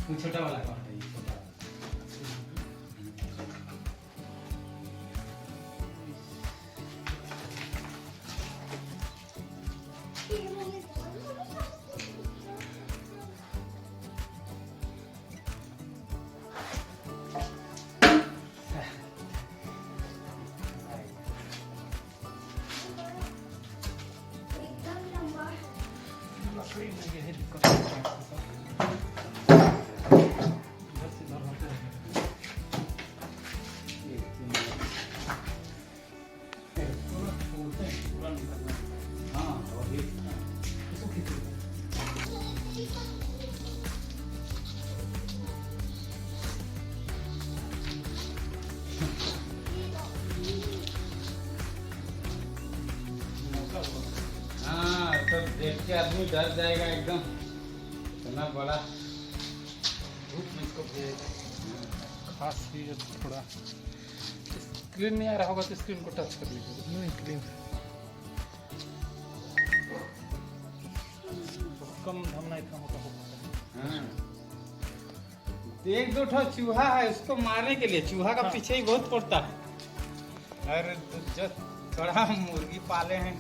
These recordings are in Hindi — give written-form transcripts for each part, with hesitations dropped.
वो छोटा वाला कौन है? ये छोटा वाला। लकड़ी में ये है दिक्कत होता है। बस इधर होते हैं। पूरा छोड़ते हैं, पूरा निकालना। हाँ, और ये इसको खींचो। हाँ, तो देख के आदमी डर जाएगा एकदम। इतना बड़ा धूप में इसको भेजेगा। खास भी है थोड़ा। स्क्रीन नहीं आ रहा होगा तो स्क्रीन को टच कर लीजिए। नहीं क्लीन। कम धमना इतना होता होगा। हाँ। एक दो ठो चूहा है, उसको मारने के लिए चूहा का पीछे ही बहुत पड़ता है। अरे जो थोड़ा मुर्गी पाले हैं।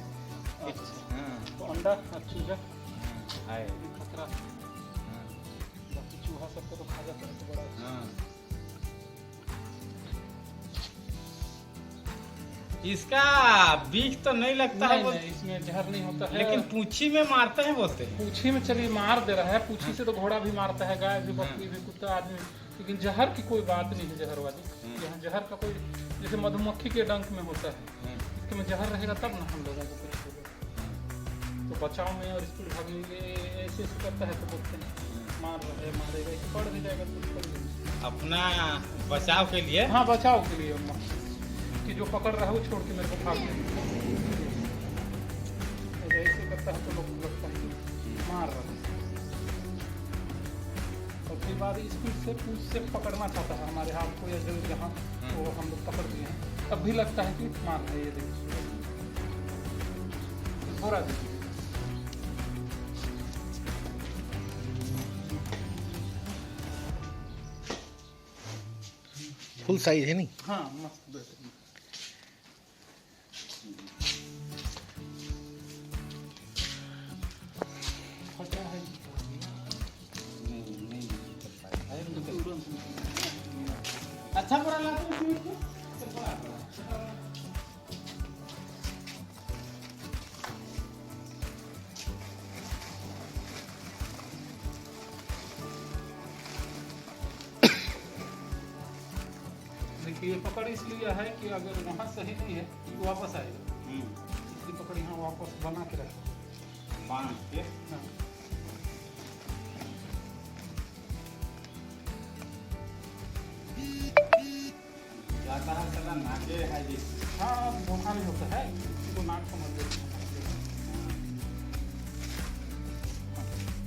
तो अंडा चूजा है खतरा। बाकी चूहा सबको तो खा जाता है तो बड़ा। इसका बीज तो नहीं लगता है, नहीं, इसमें जहर नहीं होता है, लेकिन पूंछी में मारते हैं बोलते हैं। पूंछी में चलिए मार दे रहा है, पूंछी से तो घोड़ा भी मारता है, गाय भी, बकरी भी, कुत्ता, आदमी, लेकिन जहर की कोई बात नहीं है। जहर वाली यहाँ जहर का कोई, जैसे मधुमक्खी के डंक में होता है, इसमें जहर रहेगा तब ना हम लोगों को कुछ होगा। तो बचाव में और स्पीड भागने के ऐसे करता है तो बोलते हैं मार रहा है, मारेगा, पड़ भी जाएगा तो अपना बचाव के लिए। हाँ, बचाव के लिए कि जो पकड़ रहा है वो छोड़ के मेरे को भाग देगा। ऐसे करता है तो लोग लगता है कि मार रहा है। और फिर बाद स्पीड से पूछ से पकड़ना चाहता है हमारे हाथ को, या जो जहाँ वो हम लोग पकड़ दिए हैं, तब भी लगता है कि मार रहा है। ये देखिए थोड़ा देखिए फुल साइज है नहीं। हाँ, मस्त बेहतरीन। अच्छा बड़ा लगता है इसमें। देखिए पकड़ इसलिए है कि अगर वहाँ सही नहीं है तो वापस आएगा। इसलिए पकड़ यहाँ वापस बना के रखो, बांध के। हाँ, जाता है सदा नाके है जी। हाँ, धोखा नहीं होता है, किसी को नाक समझ लेते हैं।